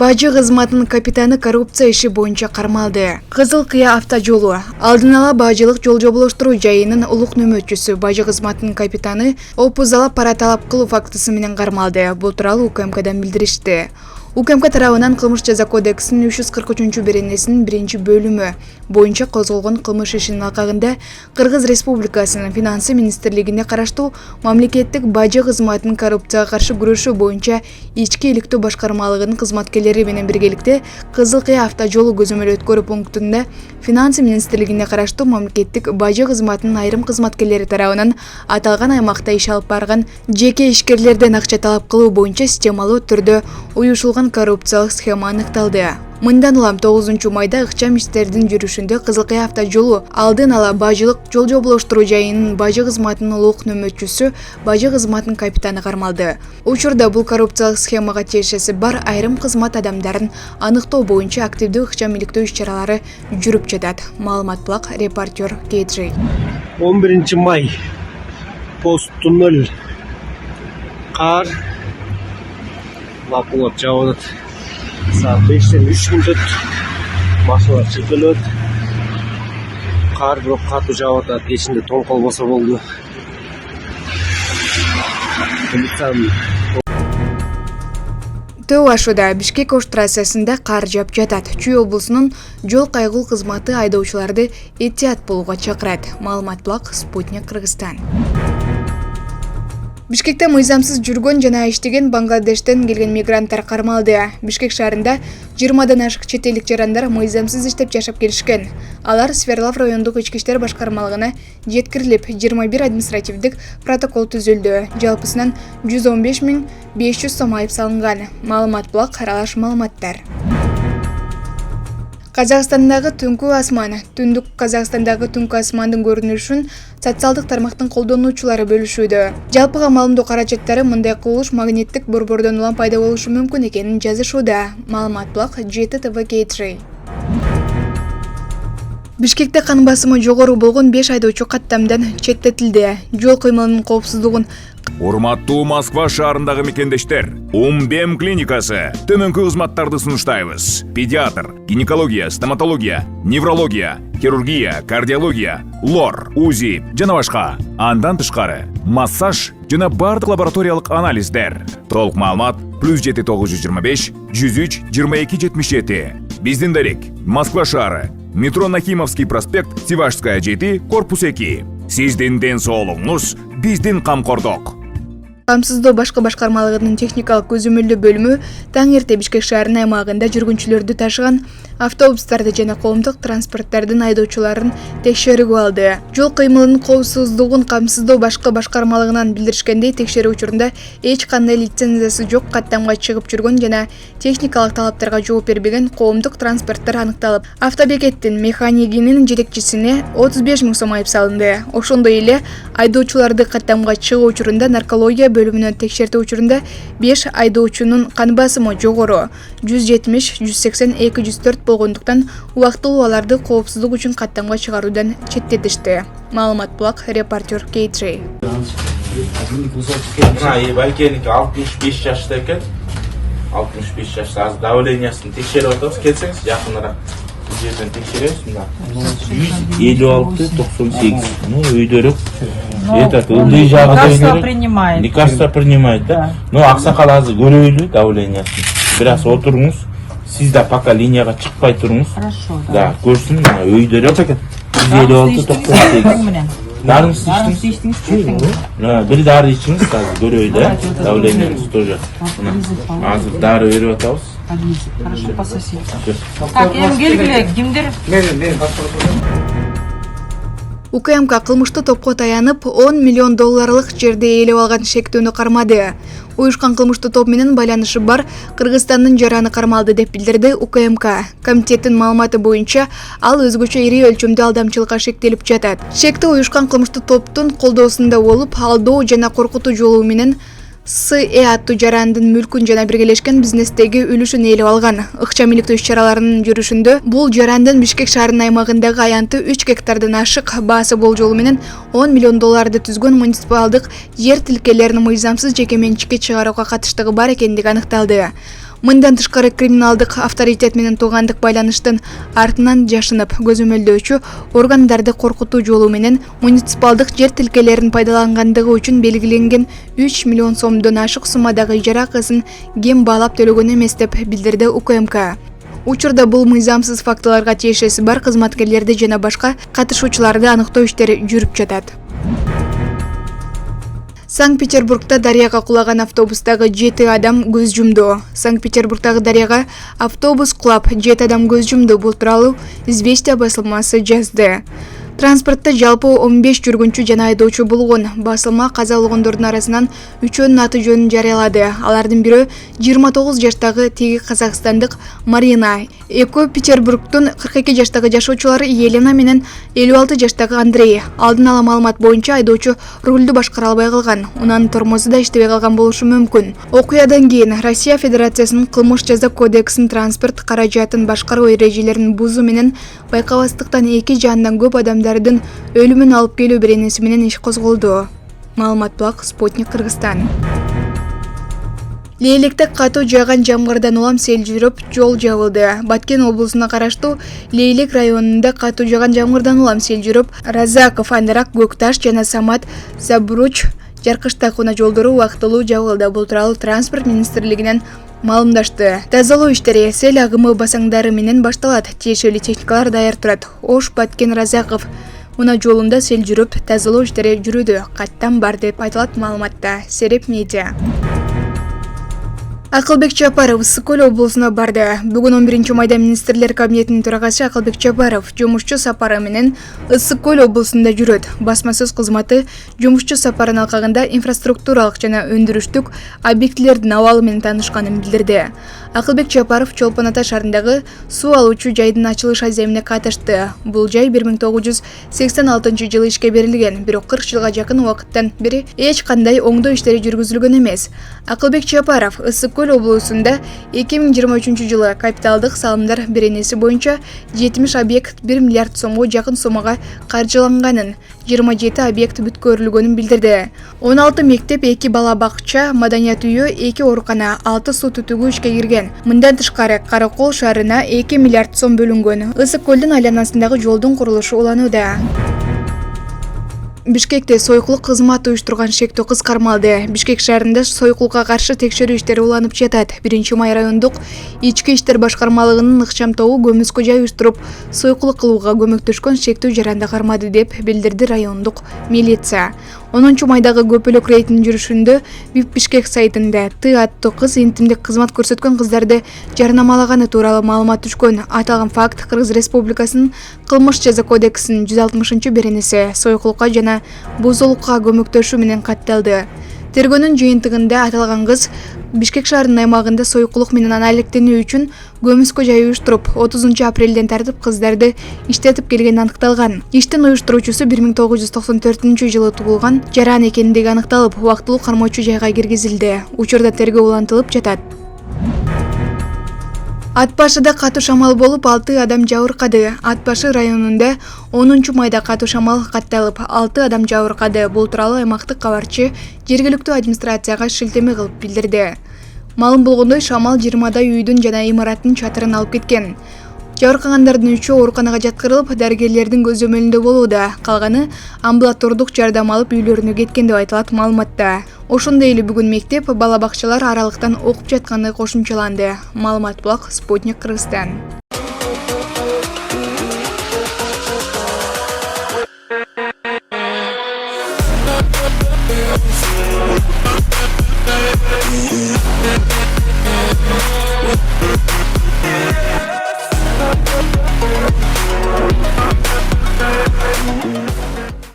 Бажы кызматынын капитаны коррупция иши боюнча кармалды. Кызыл Кыя автожолу алдын ала бажылык жол жоболоштуруу жайынын улук нөмөтчүсү бажы кызматынын капитаны опузалап пара талап кылуу фактысы менен кармалды. Бул тууралуу УКМКдан билдиришти. УКМК тарабынан кылмыш жаза кодексинин 343-беренесинин 1-бөлүмү боюнча козголгон кылмыш ишинин алкагында Кыргыз Республикасынын финансы министрлигине караштуу мамлекеттик бажы кызматынын коррупцияга каршы күрөшүү боюнча ички иликтөө башкармалыгынын кызматкерлери менен биргеликте Кызыл Кыя автожолу көзөмөл өткөрүү пунктунда финансы министрлигине караштуу мамлекеттик бажы кызматынын айрым кызматкерлери тарабынан аталган аймакта иш алып барган жеке ишкерлерден акча талап кылуу боюнча системалуу түрдө уюшулган коррупциялык схема аныкталды. Мындан улам 9-майда ыкчам иштердин жүрүшүндө Кызыл Кыя автожолу алдын ала бажылык жол жоболоштуруу жайынын бажы кызматынын улук нөмөтчүсү бажы кызматынын капитаны кармалды. Учурда бул коррупциялык схемага тиешеси бар айрым кызмат адамдарын аныктоо боюнча активдүү ыкчам иликтөө иш-чаралары жүрүп жатат. Маалымат булак репортер Кейджей. 11 май пост туннель кар лапылап жауып атат. Saat 5'ten 3 minut машиналар чекелет. Кар бирок катуу жаап атат. Кечинде тоң колбосо болду. Төө ашуда Бишкек Ош трассасында кар жаап жатат. Чүй облусунун жол кайгыл кызматы айдоочуларды этият болууга чакырат. Маалымат булак Спутник Кыргызстан. Бишкекте мыйзамсыз жүргөн жана иштеген Бангладештен келген мигранттар кармалды. Бишкек шаарында 20-дан ашык чет элдик жарандар мыйзамсыз иштеп жашап келишкен. Алар Сверлав райондук ички иштер башкармалыгына жеткирилип, 21 административдик протокол түзүлдү. Жалпысынан 115.500 сом айып салынган. Маалымат булак аралаш маалыматтар. Казакстандагы түнкү асман, түндүк Казакстандагы түнкү асмандын көрүнүшүн социалдык тармактын колдонуучулары бөлүшүүдө. Жалпыга маалымдоо каражаттары мындай кылыш магниттик борбордон улам пайда болушу мүмкүн экенин жазышууда. Маалымат булак ЖТВ Кейджей. Бишкекте кан басымы жогору болгон 5 айдоочу каттамдан четтетилди. Жол кыймылынын коопсуздугун Урматтуу Москва шаарындагы мекендештер, Умбем клиникасы төмөнкү кызматтарды сунуштайбыз. Педиатр, гинекология, стоматология, неврология, хирургия, кардиология, лор, УЗИ жана башка. Андан тышкары массаж жана бардык лабораториялык анализдер. Толук маалымат +7 925 103 22 77. Биздин дарек Москва шаары, метро Нахимовский проспект, Сивашская 7, корпус 2. Сиздин ден соолугуңуз биздин камкордук. Камсыздоо башкы башкармалыгынын техникалык көзөмөлдөө бөлүмү таң эрте Бишкек шаарынын аймагында жүргүнчүлөрдү ташыган автобустарды жана коомдук транспорттардын айдоочуларын текшерүүгө алды. Жол кыймылынын коопсуздугун камсыздоо башкы башкармалыгынан билдиришкендей, текшерүү учурунда эч кандай лицензиясы жок каттамга чыгып жүргөн жана техникалык талаптарга жооп бербеген коомдук транспорттор аныкталып, автобекеттин механикинин жетекчисине 35.000 сом айып салынды. Ошондой эле айдоочуларды каттамга чыгуу учурунда наркология бөлүмүнөн текшертүү учурунда 5 айдоочунун кан басымы жогору 170, 180, 204 болгондуктан убактылуу аларды коопсуздук үчүн каттамга чыгаруудан четтетишти. Маалымат булак репортер Кейджей. Байкеники 65 жашта экен. 65 жашта азыр давлениясын текшерип атабыз. Келсеңиз жакыныраак. Бул жерден текшеребиз мына. 156-98. Ну, өйдөрүк. Этот ылдый жагы принимает. Лекарства принимает, да? Ну, аксакал азыр көрөйлү давлениясын. Бир аз отуруңуз. Сиз да пока линияга чыкпай туруңуз. Хорошо, да. Да, көрсүн мына өйдөрүк экен. 156-98. Дарыңыз içtiniz? Bir darı içiniz azı görüyor da давлениеңиз тоже. Azı darı берип атабыз. Хорошо, по соседству. Так, келгиле, кимдир? УКМК кылмыштуу топко таянып 10 миллион долларлык жерди ээлеп алган шектүүнү кармады. Уюшкан кылмыштуу топ менен байланышы бар Кыргызстандын жараны кармалды деп билдирди УКМК. Комитеттин маалыматы боюнча ал өзгөчө ири өлчөмдүү алдамчылыкка шектелип жатат. Шектүү уюшкан кылмыштуу топтун колдоосунда болуп, алдоо жана коркутуу жолу менен СЭ аттуу жарандын мүлкүн жана биргелешкен бизнестеги үлүшүн ээлеп алган. Ыкчам иликтөө иш-чараларынын жүрүшүндө бул жарандын Бишкек шаарынын аймагындагы аянты 3 гектардан ашык баасы болжолу менен 10 миллион долларды түзгөн муниципалдык жер тилкелерин мыйзамсыз жеке менчикке чыгарууга катыштыгы бар экендиги аныкталды. Мындан тышкары криминалдык авторитет менен туугандык байланыштын артынан жашынып көзөмөлдөөчү органдарды коркутуу жолу менен муниципалдык жер тилкелерин пайдалангандыгы үчүн белгиленген 3 миллион сомдон ашык суммадагы ижара акысын кем баалап төлөгөн эмес деп билдирди УКМК. Учурда бул мыйзамсыз фактыларга тиешеси бар кызматкерлерди жана башка катышуучуларды аныктоо иштери жүрүп жатат. Санкт-Петербургда дарыяга кулаган автобустагы 7 адам көз жумду. Санкт-Петербургдагы дарыяга автобус кулап 7 адам көз жумду. Бул тууралуу «Известия» басылмасы жазды. Транспортта жалпы 15 жүргүнчү жана айдоочу болгон. Басылма каза болгондордун арасынан 3-өнүн аты жөнүн жарыялады. Алардын бирөө 29 жаштагы теги казакстандык Марина, экөө Петербургдун 42 жаштагы жашоочулары Елена менен 56 жаштагы Андрей. Алдын ала маалымат боюнча айдоочу рулду башкара албай калган. Унан тормозу да иштебей калган болушу мүмкүн. Окуядан кийин Россия Федерациясынын кылмыш жаза кодексинин транспорт каражатын башкаруу эрежелерин бузуу менен байкабастыктан 2 жандан көп адамдардын өлүмүн алып келүү беренеси менен иш козголду. Маалымат булак Спутник Кыргызстан. Лейликте катуу жааган жамгырдан улам сел жүрүп, жол жабылды. Баткен облусуна караштуу Лейлик районунда катуу жааган жамгырдан улам сел жүрүп, Разаков, Андарак, Көкташ жана Самат, Забруч, Жаркыштакуна жолдору убактылуу жабылды. Бул тууралуу транспорт министрлигинен маалымдашты. Тазалоо иштери сел агымы басаңдары менен башталат. Тиешелүү техникалар даяр турат. Ош, Баткен, Разаков Уна жолунда сел жүрүп, тазалоо иштери жүрүүдө. Каттан бар деп айтылат маалыматта. Сереп медиа. Акылбек Чапаров Ысык-Көл облусуна барды. Бүгүн 11 майда министрлер кабинетинин төрагасы Акылбек Чапаров жумушчу сапары менен Ысык-Көл облусунда жүрөт. Басмасөз кызматы жумушчу сапарын алкагында инфраструктуралык жана өндүрүштүк объектилердин абалы менен таанышканын билдирди. Акылбек Чапаров Чолпон Ата шаарындагы суу алуучу жайдын ачылыш аземине катышты. Бул жай 1986-жылы ишке берилген, бирок 40 жылга жакын убакыттан бери эч кандай оңдоо иштери жүргүзүлгөн эмес. Акылбек Чапаров Ысык-Көл облусунда 2023-жылы капиталдык салымдар беренеси боюнча 70 объект 1 миллиард сомго жакын сомага каржыланганын, 27 объект бүткөрүлгөнүн билдирди. 16 мектеп, 2 бала бакча, маданият үйү, 2 оорукана, 6 суу түтүгү ишке кирген. Мындан тышкары Каракол шаарына 2 миллиард сом бөлүнгөн. Ысык-Көлдүн айланасындагы жолдун курулушу уланууда. Бишкекте сойкулук кызмат уюштурган шектүү кыз кармалды. Бишкек шаарында сойкулукка каршы текшерүү иштери уланып жатат. 1-май райондук ички иштер башкармалыгынын ыкчам тобу көмүскө жай уюштуруп, сойкулук кылууга көмөктөшкөн шектүү жаранды кармады деп билдирди райондук милиция. 10-майдагы көпөлөк рейдинин жүрүшүндө ВИП Бишкек сайтында Ты аттуу кыз интимдик кызмат көрсөткөн кыздарды жарнамалаганы тууралуу маалымат түшкөн. Аталган факт Кыргыз Республикасынын кылмыш жаза кодексинин 160-беренеси сойкулукка жана бузулукка көмөктөшүү менен катталды. Тергөөнүн жыйынтыгында аталган кыз Бишкек шаарынын аймагында сойкулук менен аналектенүү үчүн көмүскө жай уюштуруп, 30 апрелден тартып кыздарды иштетип келгени аныкталган. Иштин уюштуруучусу 1994-жылы туулган жаран экендиги аныкталып, убактылуу кармоочу жайга киргизилди. Учурда тергөө улантылып жатат. Ат башыда катуу шамал болуп 6 адам жабыркады. Ат башы районунда 10-майда катуу шамал катталып 6 адам жабыркады. Бул тууралуу аймактык кабарчы жергиликтүү администрацияга шилтеме кылып билдирди. Маалым болгондой, шамал 20дай үйдүн жана имараттын чатырын алып кеткен. Жабыркагандардын 3-өө ооруканага жаткырылып, дарыгерлердин көзөмөлүндө болууда. Калганы амбулатордук жардам алып үйлөрүнө кеткен деп айтылат маалыматта. Ошондой эле бүгүн мектеп, бала бакчалар аралыктан окуп жатканы кошумчаланды. Маалымат булак Спутник Кыргызстан.